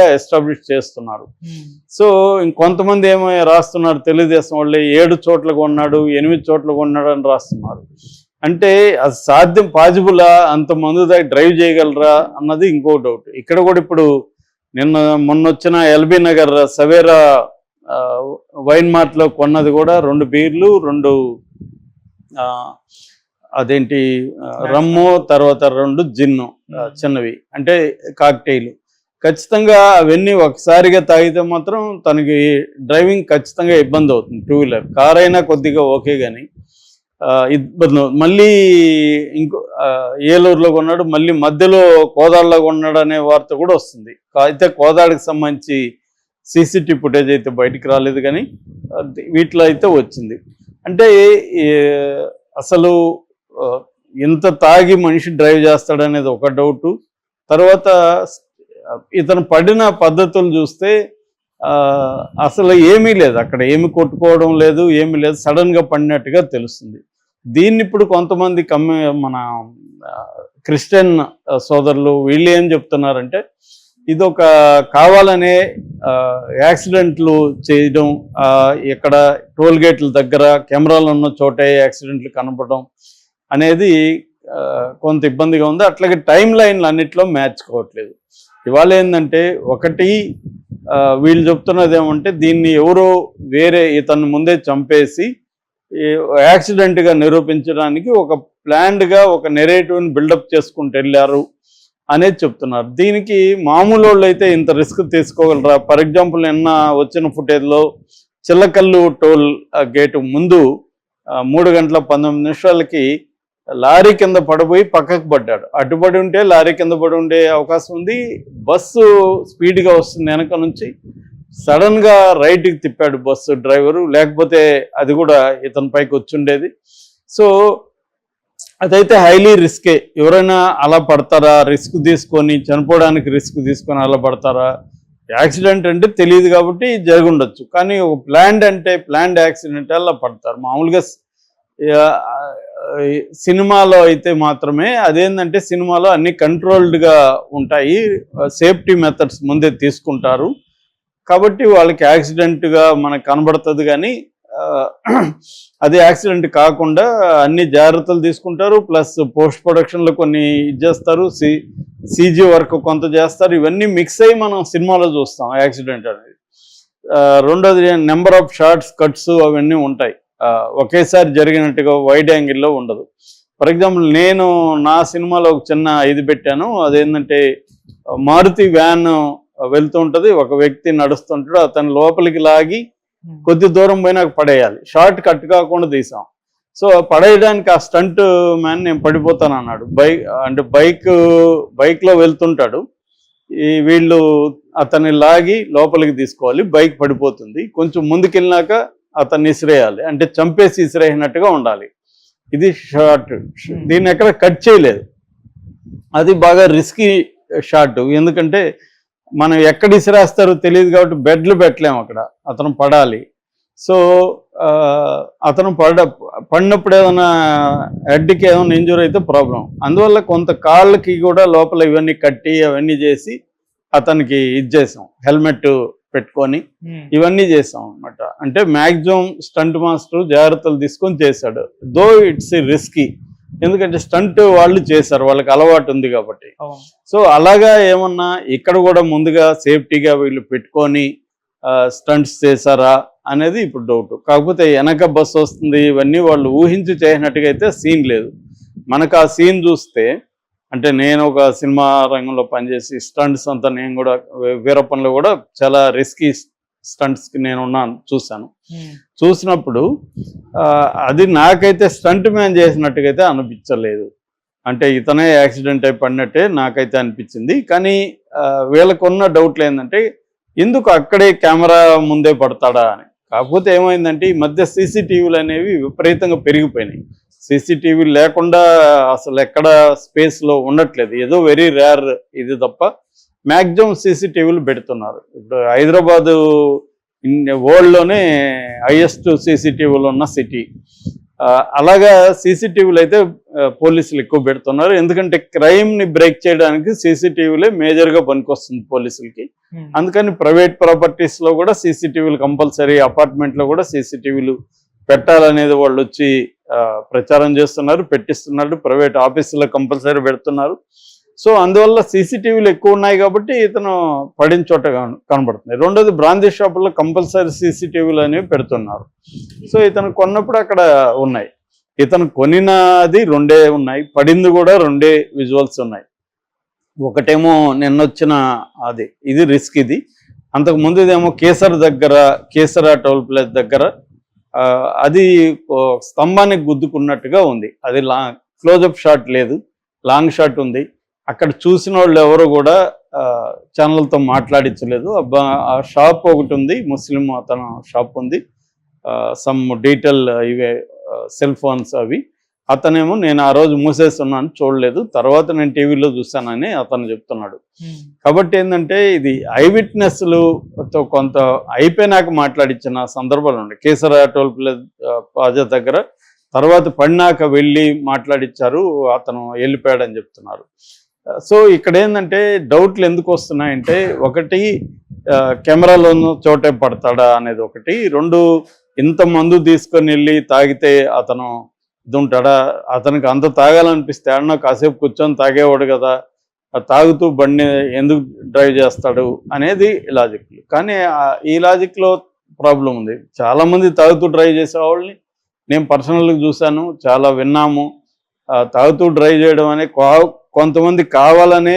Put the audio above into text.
Establish చేస్తున్నారు. So ఇంకొంతమంది ఏమో రాస్తున్నారు, తెలుగుదేశం వాళ్ళే 7 చోట్ల కొన్నాడు 8 చోట్ల కొన్నాడు అని రాస్తున్నారు. అంటే అది సాధ్యం, పాజిబులా? అంతమంది దగ్గర డ్రైవ్ చేయగలరా అన్నది ఇంకో డౌట్. ఇక్కడ కూడా ఇప్పుడు మొన్నొచ్చిన ఎల్బీ నగర్ సవేరా వైన్ మార్ట్లో కొన్నది కూడా 2 బీర్లు 2 అదేంటి రమ్ము, తర్వాత 2 జిన్ను చిన్నవి, అంటే కాక్టైల్. ఖచ్చితంగా అవన్నీ ఒకసారిగా తాగితే మాత్రం తనకి డ్రైవింగ్ ఖచ్చితంగా ఇబ్బంది అవుతుంది. 2 వీలర్, కార్ అయినా కొద్దిగా ఓకే, కానీ ఇబ్బంది. మళ్ళీ ఇంకో ఏలూరులో కొన్నాడు, మళ్ళీ మధ్యలో కోదాడలో కొన్నాడు అనే వార్త కూడా వస్తుంది. అయితే కోదాడికి సంబంధించి సీసీటీవీ ఫుటేజ్ అయితే బయటికి రాలేదు, కానీ వీటిలో అయితే వచ్చింది. అంటే అసలు ఇంత తాగి మనిషి డ్రైవ్ చేస్తాడనేది ఒక డౌటు. తర్వాత ఇతను పడిన పద్ధతులు చూస్తే అసలు ఏమీ లేదు, అక్కడ ఏమి కొట్టుకోవడం లేదు, ఏమీ లేదు, సడన్గా పడినట్టుగా తెలుస్తుంది. దీన్ని ఇప్పుడు కొంతమంది మన క్రిస్టియన్ సోదరులు వీళ్ళు ఏం చెప్తున్నారంటే, ఇదొక కావాలనే యాక్సిడెంట్లు చేయడం, ఇక్కడ టోల్గేట్ల దగ్గర కెమెరాలు ఉన్న చోటే యాక్సిడెంట్లు కనపడడం అనేది కొంత ఇబ్బందిగా ఉంది. అట్లాగే టైం లైన్లు అన్నిట్లో మ్యాచ్ కావట్లేదు. ఇవాళ ఏంటంటే, ఒకటి వీళ్ళు చెప్తున్నది ఏమంటే, దీన్ని ఎవరో వేరే ఇతన్ని ముందే చంపేసి యాక్సిడెంట్గా నిరూపించడానికి ఒక ప్లాన్డ్గా ఒక నెరేటివ్ని బిల్డప్ చేసుకుంటూ వెళ్ళారు అనేది చెప్తున్నారు. దీనికి మామూలు వాళ్ళు అయితే ఇంత రిస్క్ తీసుకోగలరా? ఫర్ ఎగ్జాంపుల్ నిన్న వచ్చిన ఫుటేజ్లో చిల్లకల్లు టోల్ గేటు ముందు 3:19 లారీ కింద పడిపోయి పక్కకు పడ్డాడు. అడ్డుపడి ఉంటే లారీ కింద పడి ఉండే అవకాశం ఉంది. బస్సు స్పీడ్గా వస్తుంది వెనక నుంచి, సడన్గా రైట్కి తిప్పాడు బస్సు డ్రైవరు, లేకపోతే అది కూడా ఇతని పైకి వచ్చుండేది. సో అదైతే హైలీ రిస్కే. ఎవరైనా అలా పడతారా? రిస్క్ తీసుకొని చనిపోవడానికి రిస్క్ తీసుకొని అలా పడతారా? యాక్సిడెంట్ అంటే తెలియదు కాబట్టి జరుగుండొచ్చు, కానీ ఒక ప్లాన్డ్ యాక్సిడెంట్ అలా పడతారు. మామూలుగా సినిమాలో అయితే మాత్రమే అదేంటంటే, సినిమాలో అన్ని కంట్రోల్డ్గా ఉంటాయి, సేఫ్టీ మెథడ్స్ ముందే తీసుకుంటారు కాబట్టి వాళ్ళకి యాక్సిడెంట్గా మనకు కనబడుతుంది. కానీ అది యాక్సిడెంట్ కాకుండా అన్ని జాగ్రత్తలు తీసుకుంటారు. ప్లస్ పోస్ట్ ప్రొడక్షన్లో కొన్ని చేస్తారు, సీజీ వర్క్ కొంత చేస్తారు. ఇవన్నీ మిక్స్ అయ్యి మనం సినిమాలో చూస్తాం యాక్సిడెంట్ అనేది. రెండోది నెంబర్ ఆఫ్ షార్ట్స్, కట్స్ అవన్నీ ఉంటాయి, ఒకేసారి జరిగినట్టుగా వైడ్ యాంగిల్లో ఉండదు. ఫర్ ఎగ్జాంపుల్ నేను నా సినిమాలో ఒక చిన్న ఇది పెట్టాను. అదేంటంటే, మారుతి వ్యాన్ వెళ్తూ ఉంటుంది, ఒక వ్యక్తి నడుస్తుంటాడు, అతను లోపలికి లాగి కొద్ది దూరం పోయినా పడేయాలి. షార్ట్ కట్ కాకుండా తీసాం. సో పడేయడానికి ఆ స్టంట్ మ్యాన్ నేను పడిపోతాను అన్నాడు. బైక్లో వెళ్తుంటాడు, వీళ్ళు అతన్ని లాగి లోపలికి తీసుకోవాలి, బైక్ పడిపోతుంది. కొంచెం ముందుకెళ్ళినాక అతన్ని ఇసిరేయాలి, అంటే చంపేసి ఇసిరేసినట్టుగా ఉండాలి. ఇది షార్ట్. దీన్ని ఎక్కడ కట్ చేయలేదు. అది బాగా రిస్కీ షార్ట్, ఎందుకంటే మనం ఎక్కడ ఇసిరేస్తారో తెలియదు కాబట్టి బెడ్లు పెట్టలేము, అక్కడ అతను పడాలి. సో అతను పడినప్పుడు ఏదైనా హెడ్కి ఏదైనా ఇంజూరీ అయితే ప్రాబ్లం. అందువల్ల కొంత కాళ్ళకి కూడా లోపల ఇవన్నీ కట్టి అవన్నీ చేసి అతనికి ఇది చేసాం, హెల్మెట్ పెట్టుకొని ఇవన్నీ చేసాం అనమాట. అంటే మ్యాక్సిమం స్టంట్ మాస్టర్ జాగ్రత్తలు తీసుకొని చేశాడు. దో ఇట్స్ రిస్కీ, ఎందుకంటే స్టంట్ వాళ్ళు చేశారు, వాళ్ళకి అలవాటు ఉంది కాబట్టి. సో అలాగా ఏమన్నా ఇక్కడ కూడా ముందుగా సేఫ్టీగా వీళ్ళు పెట్టుకొని స్టంట్స్ చేశారా అనేది ఇప్పుడు డౌట్. కాకపోతే వెనక బస్సు వస్తుంది, ఇవన్నీ వాళ్ళు ఊహించి చేసినట్టుగా అయితే సీన్ లేదు. మనకు ఆ సీన్ చూస్తే, అంటే నేను ఒక సినిమా రంగంలో పనిచేసి స్టంట్స్ అంతా నేను కూడా వీరప్పన్లో కూడా చాలా రిస్కీ స్టంట్స్కి నేను చూశాను. చూసినప్పుడు అది నాకైతే స్టంట్ మ్యాన్ చేసినట్టుగా అయితే అనిపించలేదు. అంటే ఇతనే యాక్సిడెంట్ అయి పడినట్టే నాకైతే అనిపించింది. కానీ వీళ్ళకున్న డౌట్లు ఏంటంటే, ఎందుకు అక్కడే కెమెరా ముందే పడతాడా అని. కాకపోతే ఏమైందంటే, ఈ మధ్య సీసీటీవీలు అనేవి విపరీతంగా పెరిగిపోయినాయి. సీసీటీవీ లేకుండా అసలు ఎక్కడ స్పేస్లో ఉండట్లేదు, ఏదో వెరీ రేర్ ఇది తప్ప మ్యాక్సిమం సీసీటీవీలు పెడుతున్నారు. ఇప్పుడు హైదరాబాదు వరల్డ్లోనే హైయెస్ట్ సీసీటీవీలు ఉన్న సిటీ. అలాగా సీసీటీవీలు అయితే పోలీసులు ఎక్కువ పెడుతున్నారు. ఎందుకంటే క్రైమ్ని బ్రేక్ చేయడానికి సీసీటీవీలే మేజర్గా పనికొస్తుంది పోలీసులకి. అందుకని ప్రైవేట్ ప్రాపర్టీస్లో కూడా సీసీటీవీలు కంపల్సరీ, అపార్ట్మెంట్లో కూడా సీసీటీవీలు పెట్టాలనేది వాళ్ళు వచ్చి ప్రచారం చేస్తున్నారు, పెట్టిస్తున్నారు. ప్రైవేట్ ఆఫీసులో కంపల్సరీ పెడుతున్నారు. సో అందువల్ల సీసీటీవీలు ఎక్కువ ఉన్నాయి కాబట్టి ఇతను పడిన చోట కనబడుతుంది. రెండోది బ్రాందీ షాపుల్లో కంపల్సరీ సీసీటీవీలు అనేవి పెడుతున్నారు. సో ఇతను కొన్నప్పుడు అక్కడ ఉన్నాయి. ఇతను కొనినది 2 ఉన్నాయి, పడింది కూడా 2 విజువల్స్ ఉన్నాయి. ఒకటేమో నిన్నొచ్చిన ఇది రిస్క్. ఇది అంతకు ముందు ఇదేమో కేసరా టోల్ ప్లేస్ దగ్గర అది స్తంభానికి గుద్దుకున్నట్టుగా ఉంది. అది క్లోజప్ షాట్ లేదు, లాంగ్ షాట్ ఉంది. అక్కడ చూసిన వాళ్ళు ఎవరు కూడా ఛానల్తో మాట్లాడించలేదు. ఆ షాప్ ఒకటి ఉంది, ముస్లిం అతను షాప్ ఉంది, సమ్ డీటెయిల్ ఇవే సెల్ ఫోన్స్ అవి. అతనేమో నేను ఆ రోజు మూసేస్తున్నాను, చూడలేదు, తర్వాత నేను టీవీలో చూశానని అతను చెప్తున్నాడు. కాబట్టి ఏంటంటే ఇది ఐ విట్నెస్లతో కొంత అయిపోయినాక మాట్లాడించిన సందర్భాలు ఉన్నాయి. కేసరా టోల్ ప్లాజా దగ్గర తర్వాత పడినాక వెళ్ళి మాట్లాడించారు, అతను వెళ్ళిపోయాడని చెప్తున్నారు. సో ఇక్కడ ఏంటంటే డౌట్లు ఎందుకు వస్తున్నాయంటే, ఒకటి కెమెరాలో చోటే పడతాడా అనేది ఒకటి, 2 ఇంత మందు తీసుకొని వెళ్ళి తాగితే అతను ఇది ఉంటాడా, అతనికి అంత తాగాలనిపిస్తే ఆడనో కాసేపు కూర్చొని తాగేవాడు కదా, తాగుతూ బండి ఎందుకు డ్రైవ్ చేస్తాడు అనేది లాజిక్. కానీ ఈ లాజిక్లో ప్రాబ్లం ఉంది. చాలామంది తాగుతూ డ్రైవ్ చేసేవాళ్ళని నేను పర్సనల్గా చూశాను, చాలా విన్నాము. తాగుతూ డ్రైవ్ చేయడం అనే కొంతమంది కావాలనే